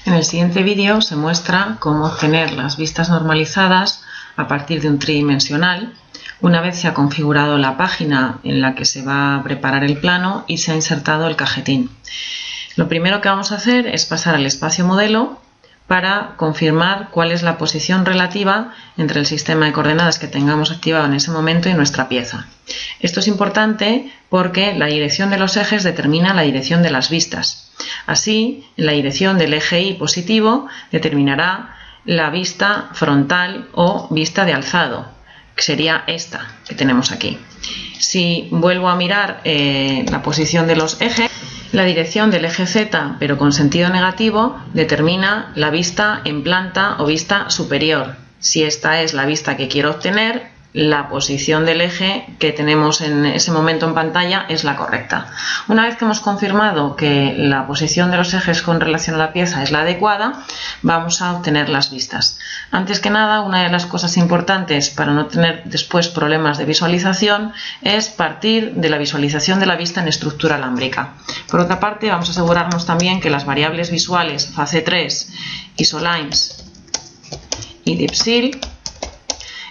En el siguiente vídeo se muestra cómo obtener las vistas normalizadas a partir de un tridimensional una vez se ha configurado la página en la que se va a preparar el plano y se ha insertado el cajetín. Lo primero que vamos a hacer es pasar al espacio modelo para confirmar cuál es la posición relativa entre el sistema de coordenadas que tengamos activado en ese momento y nuestra pieza. Esto es importante porque la dirección de los ejes determina la dirección de las vistas. Así, la dirección del eje Y positivo determinará la vista frontal o vista de alzado, que sería esta que tenemos aquí. Si vuelvo a mirar la posición de los ejes, la dirección del eje Z, pero con sentido negativo, determina la vista en planta o vista superior. Si esta es la vista que quiero obtener, la posición del eje que tenemos en ese momento en pantalla es la correcta. Una vez que hemos confirmado que la posición de los ejes con relación a la pieza es la adecuada, vamos a obtener las vistas. Antes que nada, una de las cosas importantes para no tener después problemas de visualización es partir de la visualización de la vista en estructura alámbrica. Por otra parte, vamos a asegurarnos también que las variables visuales Face3, Isolines y Dipsil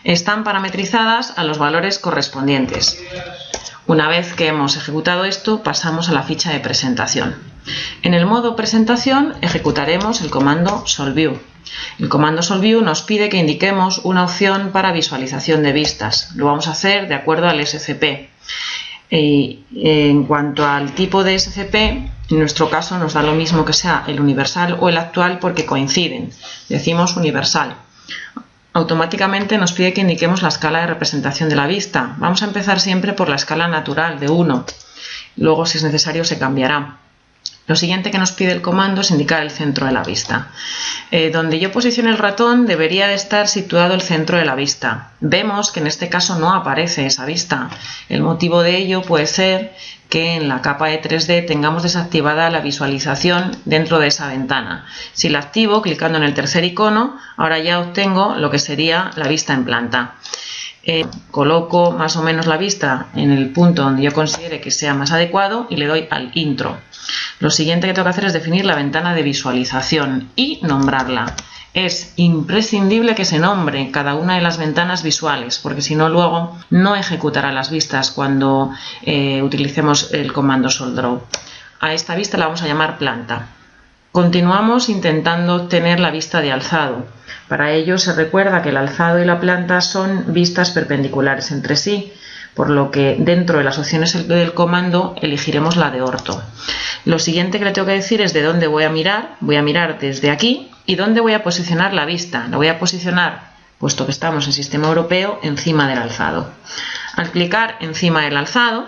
están parametrizadas a los valores correspondientes. Una vez que hemos ejecutado esto, pasamos a la ficha de presentación. En el modo presentación ejecutaremos el comando SolveView. El comando SolveView nos pide que indiquemos una opción para visualización de vistas. Lo vamos a hacer de acuerdo al SCP. En cuanto al tipo de SCP, en nuestro caso nos da lo mismo que sea el universal o el actual porque coinciden. Decimos universal. Automáticamente nos pide que indiquemos la escala de representación de la vista. Vamos a empezar siempre por la escala natural de 1. Luego, si es necesario, se cambiará. Lo siguiente que nos pide el comando es indicar el centro de la vista. Donde yo posicione el ratón debería de estar situado el centro de la vista. Vemos que en este caso no aparece esa vista. El motivo de ello puede ser que en la capa de 3D tengamos desactivada la visualización dentro de esa ventana. Si la activo, clicando en el tercer icono, ahora ya obtengo lo que sería la vista en planta. Coloco más o menos la vista en el punto donde yo considere que sea más adecuado y le doy al intro. Lo siguiente que tengo que hacer es definir la ventana de visualización y nombrarla. Es imprescindible que se nombre cada una de las ventanas visuales, porque si no luego no ejecutará las vistas cuando utilicemos el comando SolveDraw. A esta vista la vamos a llamar planta. Continuamos intentando obtener la vista de alzado. Para ello se recuerda que el alzado y la planta son vistas perpendiculares entre sí, por lo que dentro de las opciones del comando elegiremos la de orto. Lo siguiente que le tengo que decir es de dónde voy a mirar desde aquí y dónde voy a posicionar la vista. La voy a posicionar, puesto que estamos en sistema europeo, encima del alzado. Al clicar encima del alzado,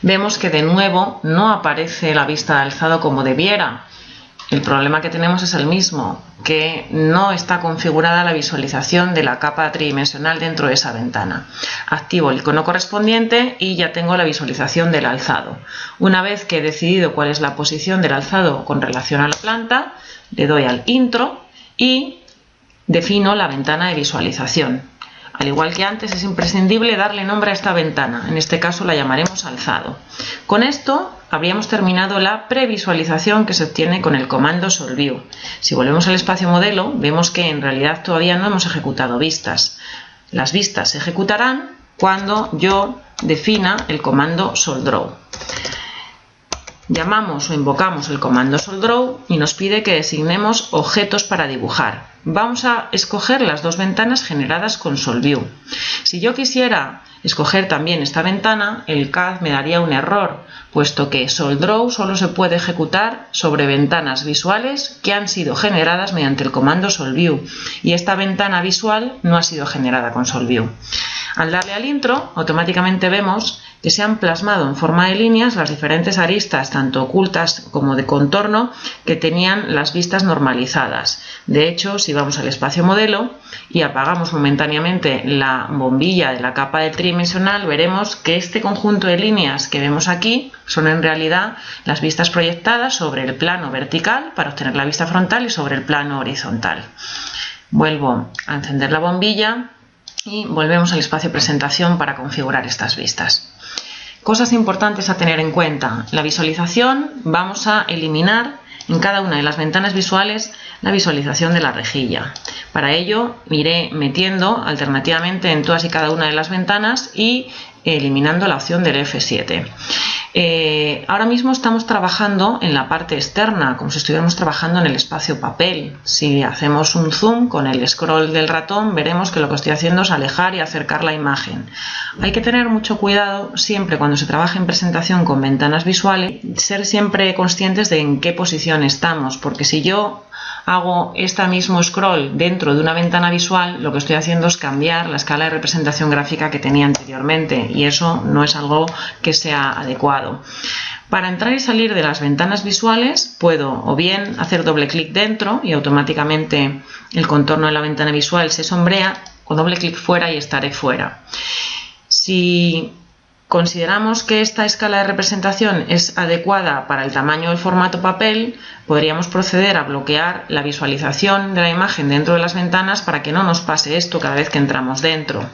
vemos que de nuevo no aparece la vista de alzado como debiera. El problema que tenemos es el mismo, que no está configurada la visualización de la capa tridimensional dentro de esa ventana. Activo el icono correspondiente y ya tengo la visualización del alzado. Una vez que he decidido cuál es la posición del alzado con relación a la planta, le doy al intro y defino la ventana de visualización. Al igual que antes, es imprescindible darle nombre a esta ventana. En este caso la llamaremos alzado. Con esto habríamos terminado la previsualización que se obtiene con el comando SolveView. Si volvemos al espacio modelo, vemos que en realidad todavía no hemos ejecutado vistas. Las vistas se ejecutarán cuando yo defina el comando SolveDraw. Llamamos o invocamos el comando SolveDraw y nos pide que designemos objetos para dibujar. Vamos a escoger las dos ventanas generadas con SolveView. Si yo quisiera escoger también esta ventana, el CAD me daría un error, puesto que SolveDraw solo se puede ejecutar sobre ventanas visuales que han sido generadas mediante el comando SolveView, y esta ventana visual no ha sido generada con SolveView. Al darle al intro, automáticamente vemos que se han plasmado en forma de líneas las diferentes aristas, tanto ocultas como de contorno, que tenían las vistas normalizadas. De hecho, si vamos al espacio modelo y apagamos momentáneamente la bombilla de la capa del tridimensional, veremos que este conjunto de líneas que vemos aquí son en realidad las vistas proyectadas sobre el plano vertical para obtener la vista frontal y sobre el plano horizontal. Vuelvo a encender la bombilla y volvemos al espacio presentación para configurar estas vistas. Cosas importantes a tener en cuenta. La visualización, vamos a eliminar en cada una de las ventanas visuales la visualización de la rejilla. Para ello iré metiendo alternativamente en todas y cada una de las ventanas y eliminando la opción del F7. Ahora mismo estamos trabajando en la parte externa, como si estuviéramos trabajando en el espacio papel. Si hacemos un zoom con el scroll del ratón, veremos que lo que estoy haciendo es alejar y acercar la imagen. Hay que tener mucho cuidado siempre cuando se trabaja en presentación con ventanas visuales, ser siempre conscientes de en qué posición estamos, porque si yo hago este mismo scroll dentro de una ventana visual, lo que estoy haciendo es cambiar la escala de representación gráfica que tenía anteriormente y eso no es algo que sea adecuado. Para entrar y salir de las ventanas visuales puedo o bien hacer doble clic dentro y automáticamente el contorno de la ventana visual se sombrea, o doble clic fuera y estaré fuera. Si consideramos que esta escala de representación es adecuada para el tamaño del formato papel, podríamos proceder a bloquear la visualización de la imagen dentro de las ventanas para que no nos pase esto cada vez que entramos dentro.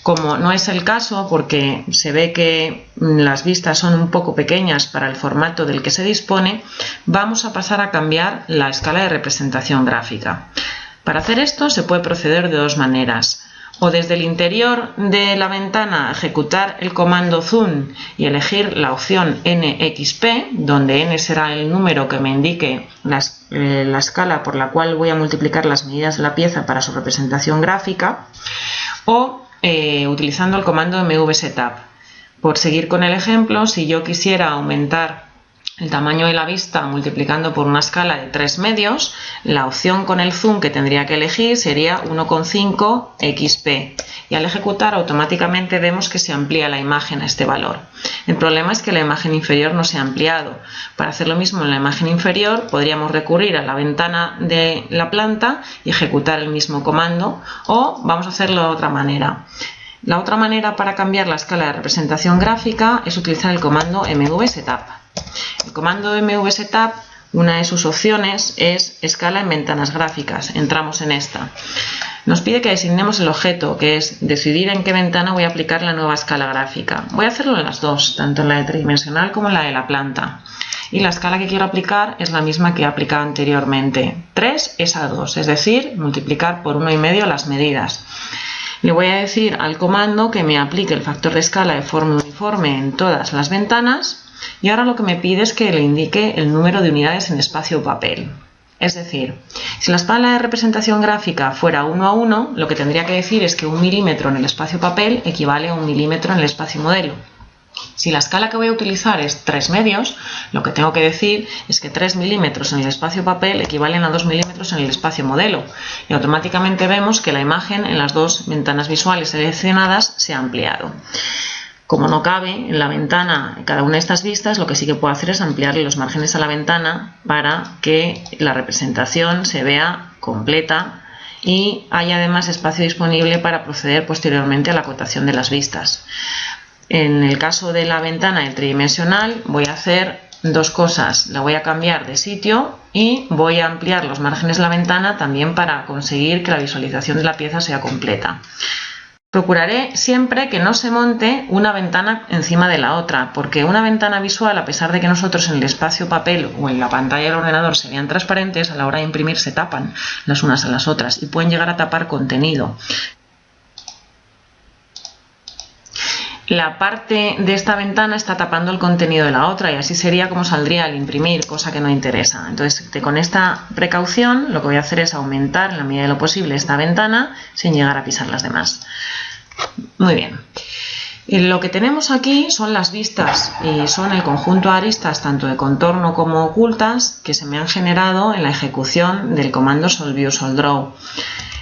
Como no es el caso, porque se ve que las vistas son un poco pequeñas para el formato del que se dispone, vamos a pasar a cambiar la escala de representación gráfica. Para hacer esto se puede proceder de dos maneras. O desde el interior de la ventana ejecutar el comando zoom y elegir la opción NXP, donde N será el número que me indique la escala por la cual voy a multiplicar las medidas de la pieza para su representación gráfica, o utilizando el comando mvsetup. Por seguir con el ejemplo, si yo quisiera aumentar el tamaño de la vista multiplicando por una escala de 3 medios, la opción con el zoom que tendría que elegir sería 1,5 XP y al ejecutar automáticamente vemos que se amplía la imagen a este valor. El problema es que la imagen inferior no se ha ampliado. Para hacer lo mismo en la imagen inferior podríamos recurrir a la ventana de la planta y ejecutar el mismo comando, o vamos a hacerlo de otra manera. La otra manera para cambiar la escala de representación gráfica es utilizar el comando mvsetup. El comando mvsetup, una de sus opciones es escala en ventanas gráficas. Entramos en esta. Nos pide que designemos el objeto, que es decidir en qué ventana voy a aplicar la nueva escala gráfica. Voy a hacerlo en las dos, tanto en la de tridimensional como en la de la planta. Y la escala que quiero aplicar es la misma que he aplicado anteriormente. 3 es a 2, es decir, multiplicar por 1,5 las medidas. Le voy a decir al comando que me aplique el factor de escala de forma uniforme en todas las ventanas. Y ahora lo que me pide es que le indique el número de unidades en espacio papel. Es decir, si la escala de representación gráfica fuera 1 a 1, lo que tendría que decir es que 1 milímetro en el espacio papel equivale a 1 milímetro en el espacio modelo. Si la escala que voy a utilizar es 3 medios, lo que tengo que decir es que 3 milímetros en el espacio papel equivalen a 2 milímetros en el espacio modelo. Y automáticamente vemos que la imagen en las dos ventanas visuales seleccionadas se ha ampliado. Como no cabe en la ventana en cada una de estas vistas, lo que sí que puedo hacer es ampliarle los márgenes a la ventana para que la representación se vea completa y haya además espacio disponible para proceder posteriormente a la acotación de las vistas. En el caso de la ventana en tridimensional voy a hacer dos cosas. La voy a cambiar de sitio y voy a ampliar los márgenes de la ventana también para conseguir que la visualización de la pieza sea completa. Procuraré siempre que no se monte una ventana encima de la otra, porque una ventana visual, a pesar de que nosotros en el espacio papel o en la pantalla del ordenador se vean transparentes, a la hora de imprimir se tapan las unas a las otras y pueden llegar a tapar contenido. La parte de esta ventana está tapando el contenido de la otra y así sería como saldría al imprimir, cosa que no interesa. Entonces, con esta precaución, lo que voy a hacer es aumentar en la medida de lo posible esta ventana sin llegar a pisar las demás. Muy bien. Lo que tenemos aquí son las vistas y son el conjunto de aristas tanto de contorno como ocultas que se me han generado en la ejecución del comando SolveView SolveDraw.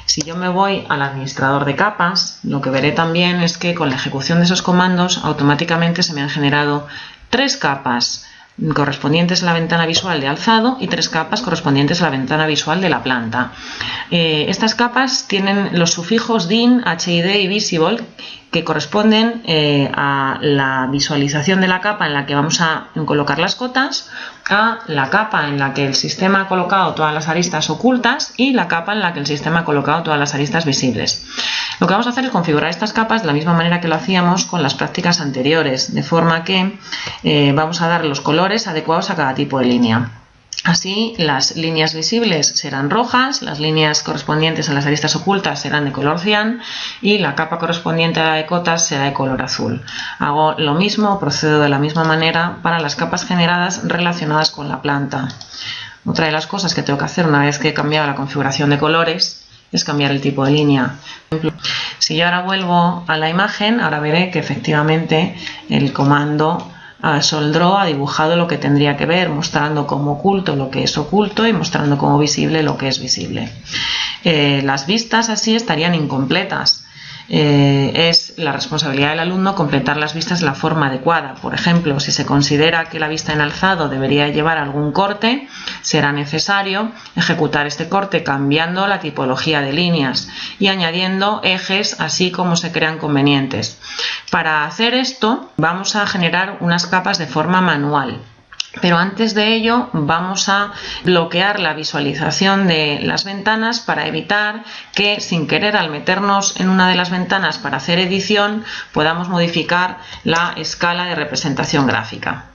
Si yo me voy al administrador de capas, lo que veré también es que con la ejecución de esos comandos automáticamente se me han generado 3 capas correspondientes a la ventana visual de alzado y 3 capas correspondientes a la ventana visual de la planta. Estas capas tienen los sufijos DIN, HID y Visible que corresponden a la visualización de la capa en la que vamos a colocar las cotas, a la capa en la que el sistema ha colocado todas las aristas ocultas y la capa en la que el sistema ha colocado todas las aristas visibles. Lo que vamos a hacer es configurar estas capas de la misma manera que lo hacíamos con las prácticas anteriores, de forma que vamos a dar los colores adecuados a cada tipo de línea. Así, las líneas visibles serán rojas, las líneas correspondientes a las aristas ocultas serán de color cian y la capa correspondiente a la de cotas será de color azul. Hago lo mismo, procedo de la misma manera para las capas generadas relacionadas con la planta. Otra de las cosas que tengo que hacer una vez que he cambiado la configuración de colores es cambiar el tipo de línea. Si yo ahora vuelvo a la imagen, ahora veré que efectivamente el comando SolDraw ha dibujado lo que tendría que ver, mostrando como oculto lo que es oculto y mostrando como visible lo que es visible. Las vistas así estarían incompletas. Es la responsabilidad del alumno completar las vistas de la forma adecuada. Por ejemplo, si se considera que la vista en alzado debería llevar algún corte, será necesario ejecutar este corte cambiando la tipología de líneas y añadiendo ejes así como se crean convenientes. Para hacer esto vamos a generar unas capas de forma manual. Pero antes de ello vamos a bloquear la visualización de las ventanas para evitar que sin querer al meternos en una de las ventanas para hacer edición podamos modificar la escala de representación gráfica.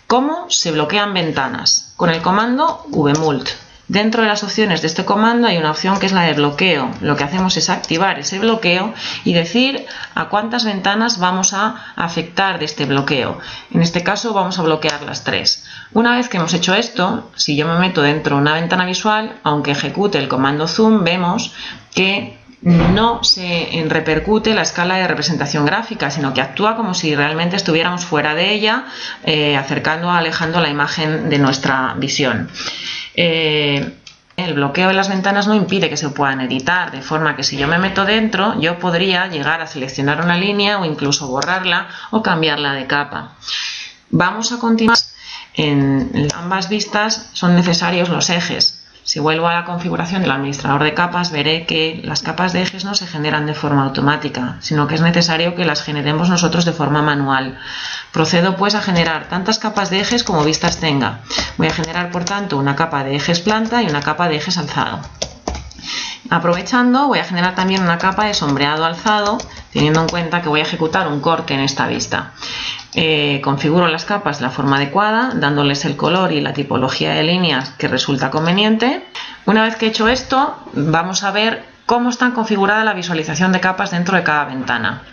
¿Cómo se bloquean ventanas? Con el comando vmult. Dentro de las opciones de este comando hay una opción que es la de bloqueo. Lo que hacemos es activar ese bloqueo y decir a cuántas ventanas vamos a afectar de este bloqueo. En este caso vamos a bloquear las 3. Una vez que hemos hecho esto, si yo me meto dentro de una ventana visual, aunque ejecute el comando zoom, vemos que no se repercute la escala de representación gráfica, sino que actúa como si realmente estuviéramos fuera de ella, acercando o alejando la imagen de nuestra visión. El bloqueo de las ventanas no impide que se puedan editar, de forma que si yo me meto dentro, yo podría llegar a seleccionar una línea o incluso borrarla o cambiarla de capa. Vamos a continuar. En ambas vistas son necesarios los ejes. Si vuelvo a la configuración del administrador de capas, veré que las capas de ejes no se generan de forma automática, sino que es necesario que las generemos nosotros de forma manual. Procedo pues a generar tantas capas de ejes como vistas tenga. Voy a generar por tanto una capa de ejes planta y una capa de ejes alzado. Aprovechando, voy a generar también una capa de sombreado alzado, teniendo en cuenta que voy a ejecutar un corte en esta vista. Configuro las capas de la forma adecuada, dándoles el color y la tipología de líneas que resulta conveniente. Una vez que he hecho esto, vamos a ver cómo está configurada la visualización de capas dentro de cada ventana.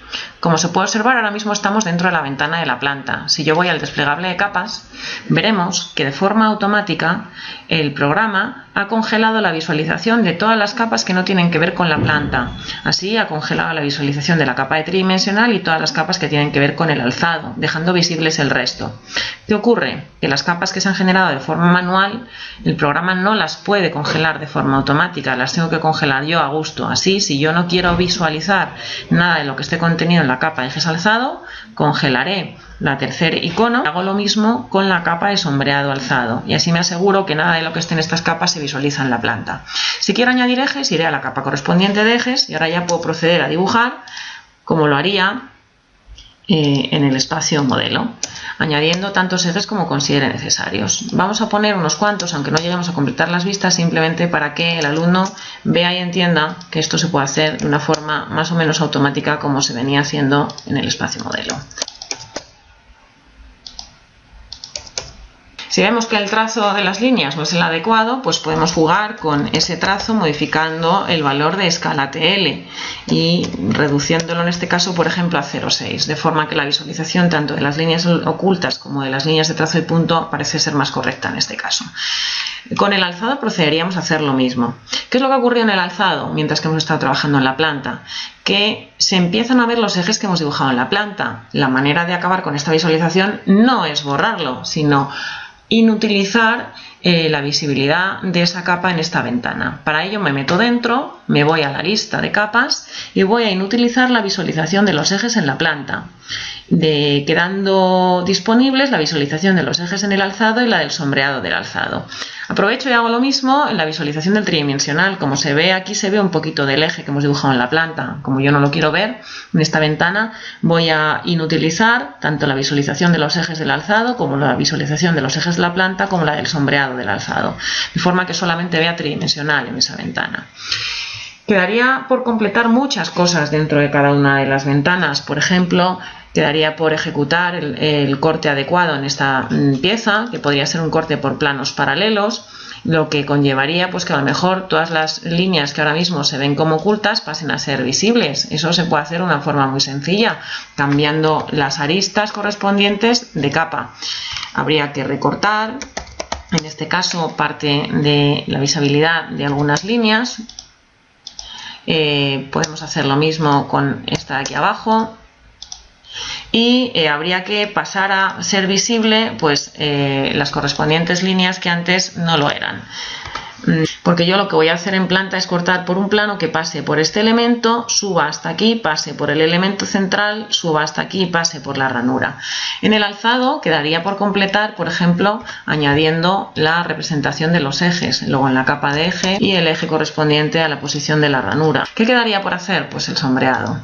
Como se puede observar, ahora mismo estamos dentro de la ventana de la planta. Si yo voy al desplegable de capas, veremos que de forma automática el programa ha congelado la visualización de todas las capas que no tienen que ver con la planta. Así ha congelado la visualización de la capa de tridimensional y todas las capas que tienen que ver con el alzado, dejando visibles el resto. ¿Qué ocurre? Que las capas que se han generado de forma manual, el programa no las puede congelar de forma automática, las tengo que congelar yo a gusto. Así, si yo no quiero visualizar nada de lo que esté contenido en la capa de ejes alzado, congelaré la tercer icono. Hago lo mismo con la capa de sombreado alzado y así me aseguro que nada de lo que esté en estas capas se visualiza en la planta. Si quiero añadir ejes, iré a la capa correspondiente de ejes y ahora ya puedo proceder a dibujar como lo haría en el espacio modelo, añadiendo tantos ejes como considere necesarios. Vamos a poner unos cuantos, aunque no lleguemos a completar las vistas, simplemente para que el alumno vea y entienda que esto se puede hacer de una forma más o menos automática como se venía haciendo en el espacio modelo. Si vemos que el trazo de las líneas no es el adecuado, pues podemos jugar con ese trazo modificando el valor de escala TL y reduciéndolo en este caso, por ejemplo, a 0,6, de forma que la visualización tanto de las líneas ocultas como de las líneas de trazo y punto parece ser más correcta en este caso. Con el alzado procederíamos a hacer lo mismo. ¿Qué es lo que ocurrió en el alzado mientras que hemos estado trabajando en la planta? Que se empiezan a ver los ejes que hemos dibujado en la planta. La manera de acabar con esta visualización no es borrarlo, sino inutilizar la visibilidad de esa capa en esta ventana. Para ello me meto dentro, me voy a la lista de capas y voy a inutilizar la visualización de los ejes en la planta, quedando disponibles la visualización de los ejes en el alzado y la del sombreado del alzado. Aprovecho y hago lo mismo en la visualización del tridimensional. Como se ve aquí, se ve un poquito del eje que hemos dibujado en la planta. Como yo no lo quiero ver en esta ventana, voy a inutilizar tanto la visualización de los ejes del alzado como la visualización de los ejes de la planta como la del sombreado del alzado, de forma que solamente vea tridimensional en esa ventana. Quedaría por completar muchas cosas dentro de cada una de las ventanas. Por ejemplo, Quedaría por ejecutar el corte adecuado en esta pieza, que podría ser un corte por planos paralelos, lo que conllevaría pues que a lo mejor todas las líneas que ahora mismo se ven como ocultas pasen a ser visibles. Eso se puede hacer de una forma muy sencilla, cambiando las aristas correspondientes de capa. Habría que recortar, en este caso, parte de la visibilidad de algunas líneas. Podemos hacer lo mismo con esta de aquí abajo. Y habría que pasar a ser visible pues las correspondientes líneas que antes no lo eran, porque yo lo que voy a hacer en planta es cortar por un plano que pase por este elemento, suba hasta aquí, pase por el elemento central, suba hasta aquí, pase por la ranura. En el alzado quedaría por completar, por ejemplo, añadiendo la representación de los ejes, luego en la capa de eje y el eje correspondiente a la posición de la ranura. ¿Qué quedaría por hacer? Pues el sombreado.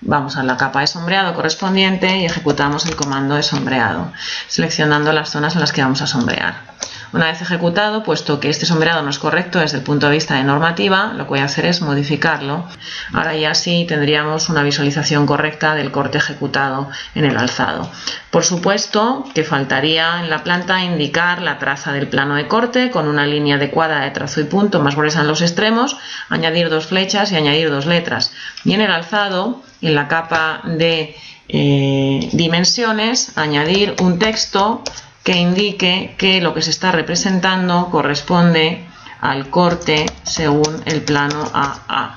Vamos a la capa de sombreado correspondiente y ejecutamos el comando de sombreado, seleccionando las zonas en las que vamos a sombrear. Una vez ejecutado, puesto que este sombreado no es correcto desde el punto de vista de normativa, lo que voy a hacer es modificarlo. Ahora ya sí tendríamos una visualización correcta del corte ejecutado en el alzado. Por supuesto que faltaría en la planta indicar la traza del plano de corte con una línea adecuada de trazo y punto más gruesa en los extremos, añadir 2 flechas y añadir 2 letras. Y en el alzado, en la capa de dimensiones, añadir un texto que indique que lo que se está representando corresponde al corte según el plano AA.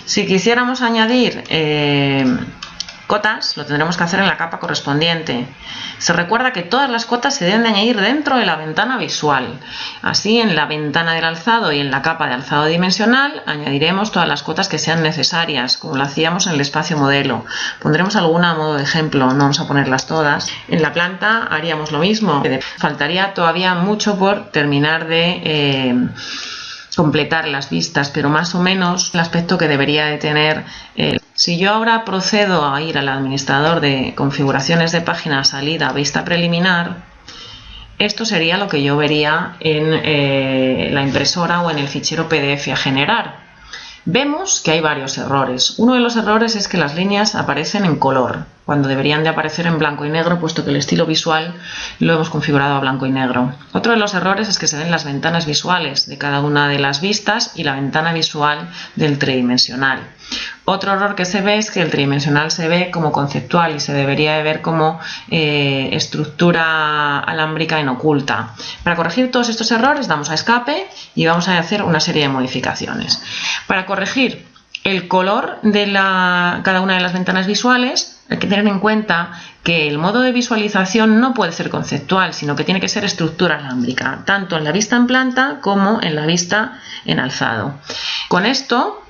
Si quisiéramos añadir cotas, lo tendremos que hacer en la capa correspondiente. Se recuerda que todas las cotas se deben de añadir dentro de la ventana visual. Así, en la ventana del alzado y en la capa de alzado dimensional añadiremos todas las cotas que sean necesarias, como lo hacíamos en el espacio modelo. Pondremos alguna a modo de ejemplo, no vamos a ponerlas todas. En la planta haríamos lo mismo. Faltaría todavía mucho por terminar de completar las vistas, pero más o menos el aspecto que debería de tener. Si yo ahora procedo a ir al administrador de configuraciones de página, salida, vista preliminar, esto sería lo que yo vería en la impresora o en el fichero PDF a generar. Vemos que hay varios errores. Uno de los errores es que las líneas aparecen en color, cuando deberían de aparecer en blanco y negro, puesto que el estilo visual lo hemos configurado a blanco y negro. Otro de los errores es que se ven las ventanas visuales de cada una de las vistas y la ventana visual del tridimensional. Otro error que se ve es que el tridimensional se ve como conceptual y se debería de ver como estructura alámbrica en oculta. Para corregir todos estos errores damos a escape y vamos a hacer una serie de modificaciones. Para corregir el color de cada una de las ventanas visuales hay que tener en cuenta que el modo de visualización no puede ser conceptual, sino que tiene que ser estructura alámbrica, tanto en la vista en planta como en la vista en alzado. Con esto,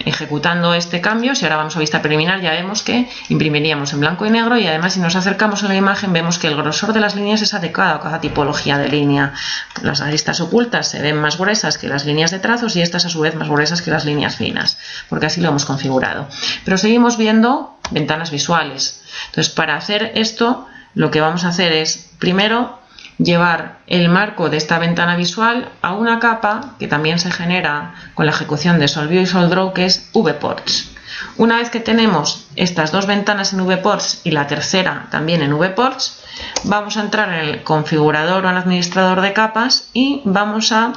ejecutando este cambio, si ahora vamos a vista preliminar, ya vemos que imprimiríamos en blanco y negro y además si nos acercamos a la imagen vemos que el grosor de las líneas es adecuado a cada tipología de línea. Las aristas ocultas se ven más gruesas que las líneas de trazos y estas a su vez más gruesas que las líneas finas, porque así lo hemos configurado. Pero seguimos viendo ventanas visuales. Entonces, para hacer esto, lo que vamos a hacer es, primero, llevar el marco de esta ventana visual a una capa que también se genera con la ejecución de SolView y SolDraw, que es VPorts. Una vez que tenemos estas dos ventanas en VPorts y la tercera también en VPorts, vamos a entrar en el configurador o en el administrador de capas y vamos a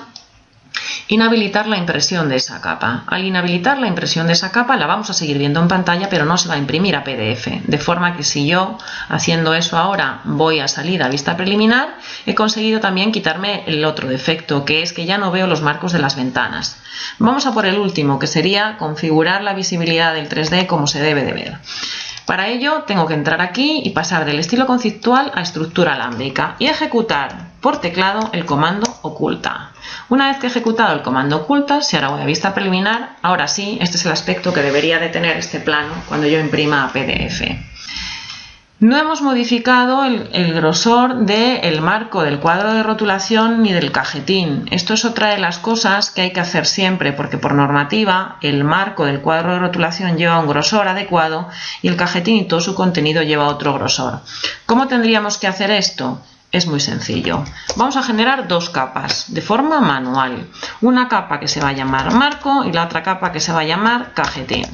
inhabilitar la impresión de esa capa. Al inhabilitar la impresión de esa capa la vamos a seguir viendo en pantalla, pero no se va a imprimir a PDF, de forma que si yo haciendo eso ahora voy a salir a vista preliminar, he conseguido también quitarme el otro defecto, que es que ya no veo los marcos de las ventanas. Vamos a por el último, que sería configurar la visibilidad del 3D como se debe de ver. Para ello tengo que entrar aquí y pasar del estilo conceptual a estructura alámbrica y ejecutar por teclado el comando oculta. Una vez que he ejecutado el comando oculta, si ahora voy a vista preliminar, ahora sí, este es el aspecto que debería de tener este plano cuando yo imprima a PDF. No hemos modificado el grosor del marco del cuadro de rotulación ni del cajetín. Esto es otra de las cosas que hay que hacer siempre, porque por normativa el marco del cuadro de rotulación lleva un grosor adecuado y el cajetín y todo su contenido lleva otro grosor. ¿Cómo tendríamos que hacer esto? es muy sencillo. Vamos a generar dos capas de forma manual. Una capa que se va a llamar marco y la otra capa que se va a llamar cajetín.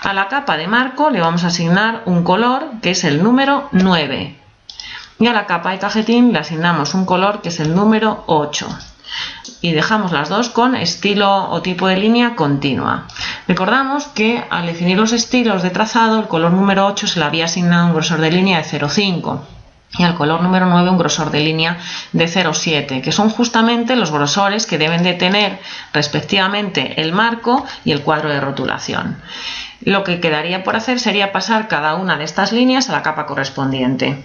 A la capa de marco le vamos a asignar un color que es el número 9. Y a la capa de cajetín le asignamos un color que es el número 8. Y dejamos las dos con estilo o tipo de línea continua. Recordamos que al definir los estilos de trazado, el color número 8 se le había asignado un grosor de línea de 0,5 y al color número 9 un grosor de línea de 0,7, que son justamente los grosores que deben de tener respectivamente el marco y el cuadro de rotulación. Lo que quedaría por hacer sería pasar cada una de estas líneas a la capa correspondiente.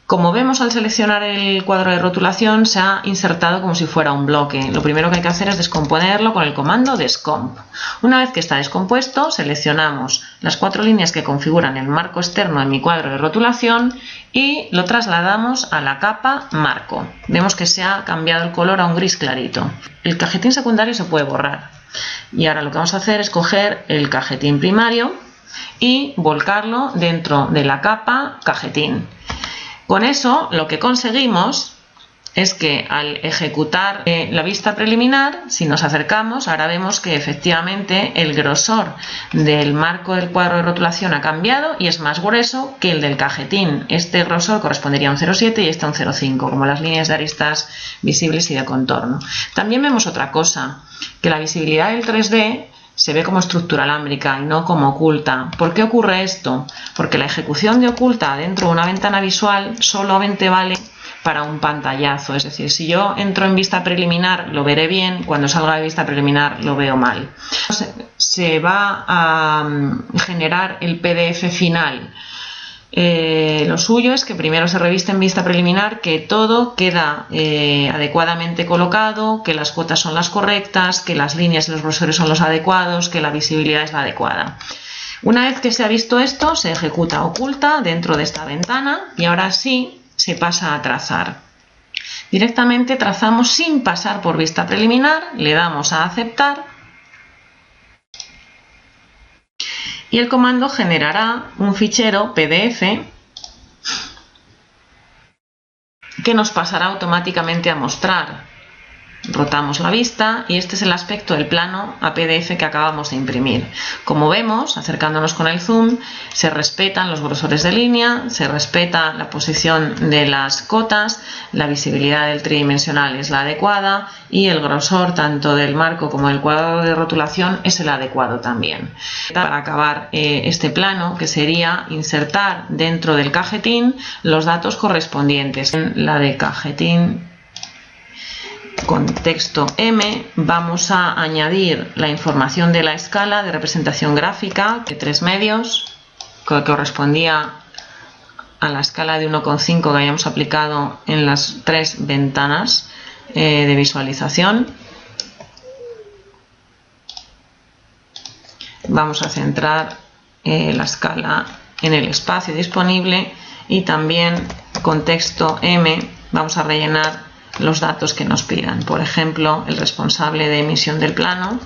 Como vemos, al seleccionar el cuadro de rotulación se ha insertado como si fuera un bloque. Lo primero que hay que hacer es descomponerlo con el comando descomp. Una vez que está descompuesto, seleccionamos las 4 líneas que configuran el marco externo en mi cuadro de rotulación y lo trasladamos a la capa marco. Vemos que se ha cambiado el color a un gris clarito. El cajetín secundario se puede borrar. Y ahora lo que vamos a hacer es coger el cajetín primario y volcarlo dentro de la capa cajetín. Con eso lo que conseguimos es que al ejecutar la vista preliminar, si nos acercamos, ahora vemos que efectivamente el grosor del marco del cuadro de rotulación ha cambiado y es más grueso que el del cajetín. Este grosor correspondería a un 0,7 y este a un 0,5, como las líneas de aristas visibles y de contorno. También vemos otra cosa, que la visibilidad del 3D se ve como estructura alámbrica y no como oculta. ¿Por qué ocurre esto? Porque la ejecución de oculta dentro de una ventana visual solamente vale para un pantallazo. Es decir, si yo entro en vista preliminar lo veré bien, cuando salga de vista preliminar lo veo mal. Se va a generar el PDF final. Lo suyo es que primero se reviste en vista preliminar que todo queda adecuadamente colocado, que las cuotas son las correctas, que las líneas y los grosores son los adecuados, que la visibilidad es la adecuada. Una vez que se ha visto esto, se ejecuta oculta dentro de esta ventana y ahora sí se pasa a trazar. Directamente trazamos sin pasar por vista preliminar, le damos a aceptar y el comando generará un fichero PDF que nos pasará automáticamente a mostrar. Rotamos la vista y este es el aspecto del plano a PDF que acabamos de imprimir. Como vemos, acercándonos con el zoom, se respetan los grosores de línea, se respeta la posición de las cotas, la visibilidad del tridimensional es la adecuada y el grosor tanto del marco como del cuadro de rotulación es el adecuado también. Para acabar este plano, que sería insertar dentro del cajetín los datos correspondientes. En la de cajetín con texto M vamos a añadir la información de la escala de representación gráfica de 3 medios que correspondía a la escala de 1,5 que habíamos aplicado en las 3 ventanas de visualización. Vamos a centrar la escala en el espacio disponible y también con texto M vamos a rellenar los datos que nos pidan, por ejemplo el responsable de emisión del plano,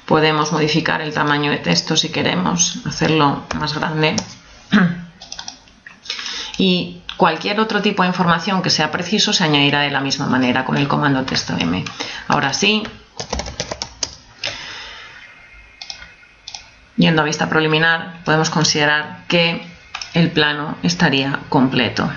podemos modificar el tamaño de texto si queremos, hacerlo más grande y cualquier otro tipo de información que sea preciso se añadirá de la misma manera con el comando texto M. Ahora sí, yendo a vista preliminar, podemos considerar que el plano estaría completo.